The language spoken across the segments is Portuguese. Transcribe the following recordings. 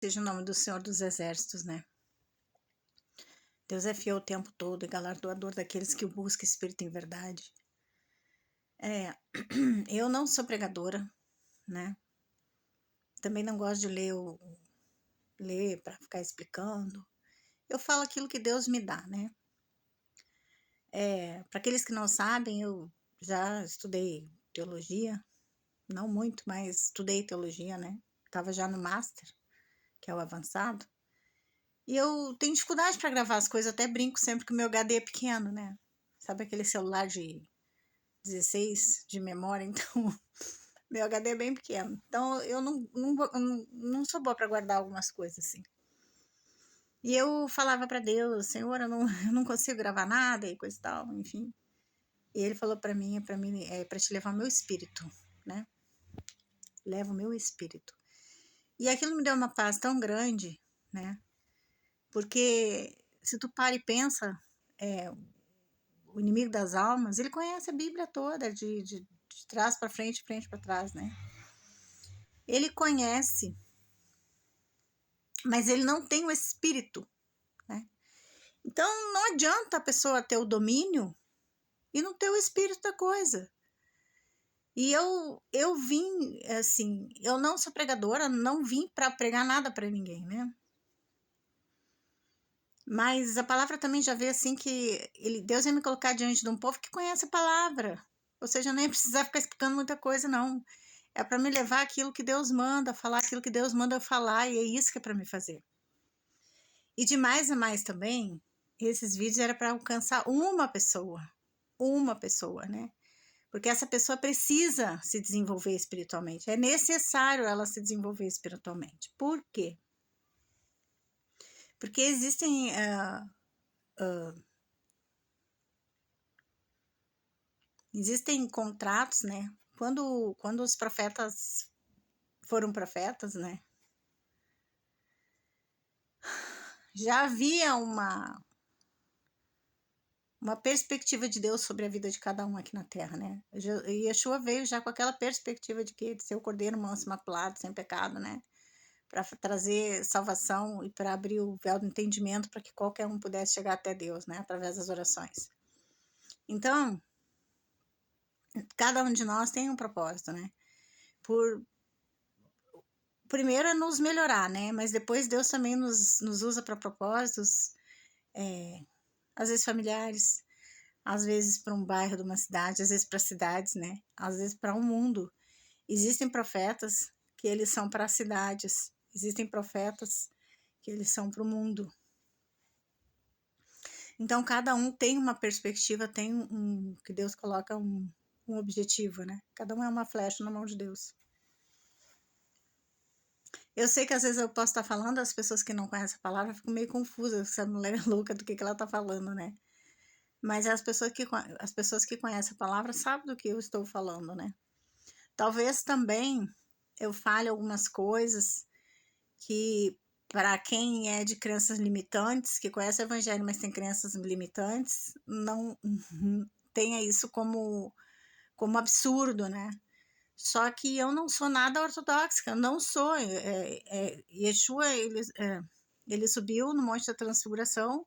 Seja o nome do Senhor dos Exércitos, né? Deus é fiel o tempo todo e galardoador daqueles que o buscam espírito em verdade. Eu não sou pregadora, né? Também não gosto de ler para ficar explicando. Eu falo aquilo que Deus me dá, né? Para aqueles que não sabem, eu já estudei teologia, não muito, mas estudei teologia, né? Estava já no Master, que é o avançado. E eu tenho dificuldade para gravar as coisas, até brinco sempre que o meu HD é pequeno, né? Sabe aquele celular de 16 de memória? Então, meu HD é bem pequeno. Então, eu não sou boa para guardar algumas coisas assim. E eu falava para Deus, Senhor, eu não consigo gravar nada e coisa e tal, enfim. E ele falou para mim, é para te levar o meu espírito, né? Leva o meu espírito. E aquilo me deu uma paz tão grande, né? Porque se tu para e pensa, o inimigo das almas, ele conhece a Bíblia toda, de trás para frente para trás, né? Ele conhece, mas ele não tem o espírito, né? Então não adianta a pessoa ter o domínio e não ter o espírito da coisa. E eu vim, assim, eu não sou pregadora, não vim para pregar nada para ninguém, né? Mas a palavra também já vê assim que Deus ia me colocar diante de um povo que conhece a palavra. Ou seja, nem ia precisar ficar explicando muita coisa, não. É para me levar aquilo que Deus manda, falar aquilo que Deus manda eu falar, e é isso que é para me fazer. E de mais a mais também, esses vídeos era para alcançar uma pessoa, né? Porque essa pessoa precisa se desenvolver espiritualmente. É necessário ela se desenvolver espiritualmente. Por quê? Porque existem contratos, né? Quando os profetas foram profetas, né? Já havia uma perspectiva de Deus sobre a vida de cada um aqui na Terra, né? E Yeshua veio já com aquela perspectiva de que de ser o Cordeiro manso, imaculado, sem pecado, né? Para trazer salvação e para abrir o véu do entendimento para que qualquer um pudesse chegar até Deus, né? Através das orações. Então, cada um de nós tem um propósito, né? Primeiro é nos melhorar, né? Mas depois Deus também nos usa para propósitos, às vezes familiares, às vezes para um bairro de uma cidade, às vezes para cidades, né? Às vezes para um mundo. Existem profetas que eles são para cidades, existem profetas que eles são para o mundo. Então, cada um tem uma perspectiva, tem que Deus coloca um objetivo, né? Cada um é uma flecha na mão de Deus. Eu sei que às vezes eu posso estar falando, as pessoas que não conhecem a palavra ficam meio confusas, essa mulher é louca do que ela está falando, né? Mas as pessoas que conhecem a palavra sabem do que eu estou falando, né? Talvez também eu fale algumas coisas que, para quem é de crenças limitantes, que conhece o evangelho, mas tem crenças limitantes, não tenha isso como absurdo, né? Só que eu não sou nada ortodoxa, não sou. Yeshua, ele subiu no Monte da Transfiguração,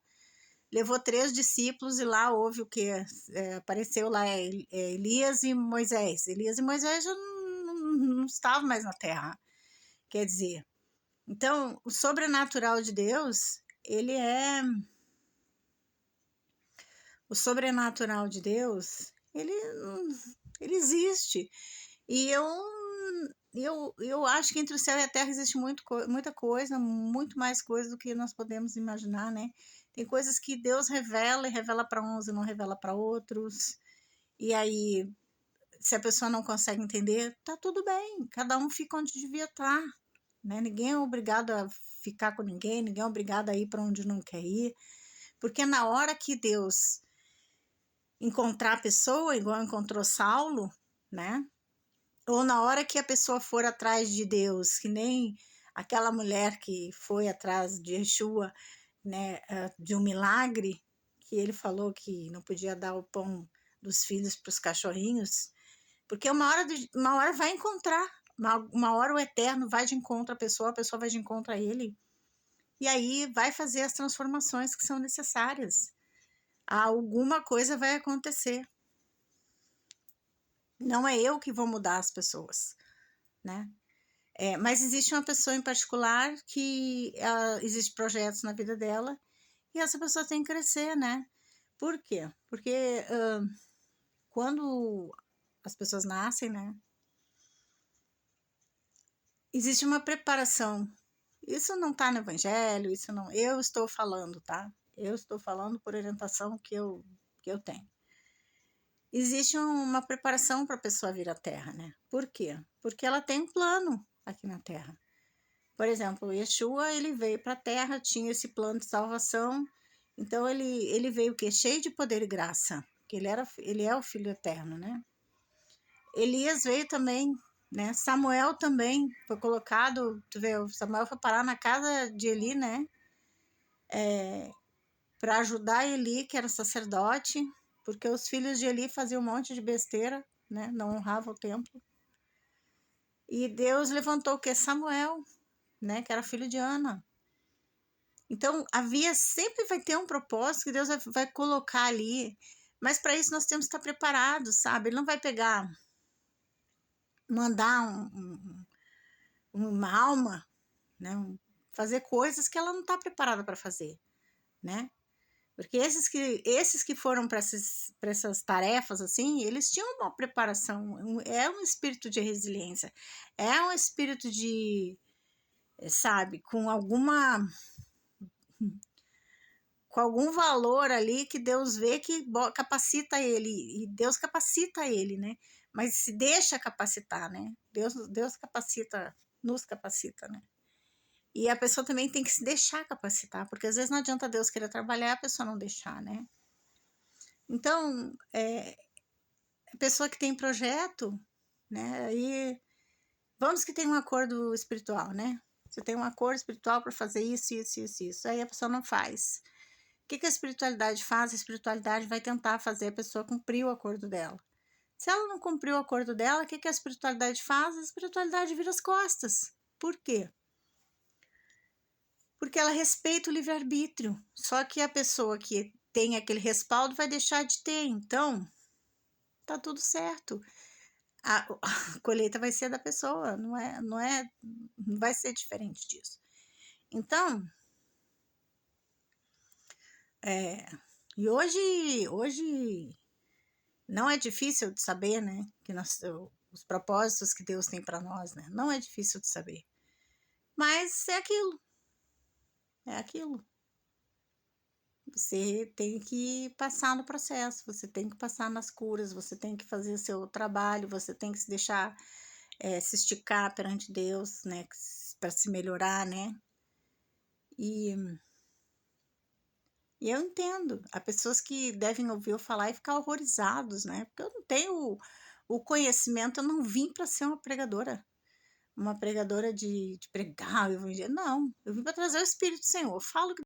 levou 3 discípulos e lá houve o que? Apareceu lá Elias e Moisés. Elias e Moisés já não estavam mais na Terra. Quer dizer, então, o sobrenatural de Deus, o sobrenatural de Deus, ele existe. E eu acho que entre o céu e a terra existe muita coisa, muito mais coisa do que nós podemos imaginar, né? Tem coisas que Deus revela e revela para uns e não revela para outros. E aí, se a pessoa não consegue entender, tá tudo bem, cada um fica onde devia estar, né? Ninguém é obrigado a ficar com ninguém é obrigado a ir para onde não quer ir, porque na hora que Deus encontrar a pessoa, igual encontrou Saulo, né? Ou na hora que a pessoa for atrás de Deus, que nem aquela mulher que foi atrás de Yeshua, né, de um milagre, que ele falou que não podia dar o pão dos filhos para os cachorrinhos, porque uma hora vai encontrar Uma hora o Eterno vai de encontro à pessoa, a pessoa vai de encontro a ele, e aí vai fazer as transformações que são necessárias. Alguma coisa vai acontecer. Não é eu que vou mudar as pessoas, né? Mas existe uma pessoa em particular que existe projetos na vida dela e essa pessoa tem que crescer, né? Por quê? Porque quando as pessoas nascem, né? Existe uma preparação. Isso não tá no evangelho, isso não. Eu estou falando, tá? Eu estou falando por orientação que eu tenho. Existe uma preparação para a pessoa vir à Terra, né? Por quê? Porque ela tem um plano aqui na Terra. Por exemplo, o Yeshua, ele veio para a Terra, tinha esse plano de salvação, então ele veio o quê? Cheio de poder e graça, que ele é o Filho Eterno, né? Elias veio também, né? Samuel também foi colocado, tu vê, o Samuel foi parar na casa de Eli, né? Para ajudar Eli, que era sacerdote, porque os filhos de Eli faziam um monte de besteira, né? Não honravam o templo. E Deus levantou o quê? Samuel, né? Que era filho de Ana. Então, sempre vai ter um propósito que Deus vai colocar ali, mas para isso nós temos que estar preparados, sabe? Ele não vai mandar uma alma, né? Fazer coisas que ela não está preparada para fazer, né? Porque esses que foram para essas tarefas, assim, eles tinham uma preparação, é um espírito de resiliência, é um espírito de, sabe, com algum valor ali que Deus vê que capacita ele, e Deus capacita ele, né? Mas se deixa capacitar, né? Deus capacita, nos capacita, né? E a pessoa também tem que se deixar capacitar, porque às vezes não adianta Deus querer trabalhar e a pessoa não deixar, né? Então, a pessoa que tem projeto, né? Aí, vamos que tem um acordo espiritual, né? Você tem um acordo espiritual para fazer isso, isso, isso, isso. Aí a pessoa não faz. O que a espiritualidade faz? A espiritualidade vai tentar fazer a pessoa cumprir o acordo dela. Se ela não cumpriu o acordo dela, o que a espiritualidade faz? A espiritualidade vira as costas. Por quê? Porque ela respeita o livre-arbítrio. Só que a pessoa que tem aquele respaldo vai deixar de ter. Então, tá tudo certo. A colheita vai ser da pessoa, não vai ser diferente disso. Então, e hoje não é difícil de saber, né, que os propósitos que Deus tem para nós, né, não é difícil de saber. Mas é aquilo. Você tem que passar no processo, você tem que passar nas curas, você tem que fazer seu trabalho, você tem que se deixar se esticar perante Deus, né, para se melhorar, né? E eu entendo, há pessoas que devem ouvir eu falar e ficar horrorizados, né? Porque eu não tenho o conhecimento, eu não vim para ser uma pregadora de pregar o evangelho, não. Eu vim para trazer o Espírito do Senhor. Eu falo que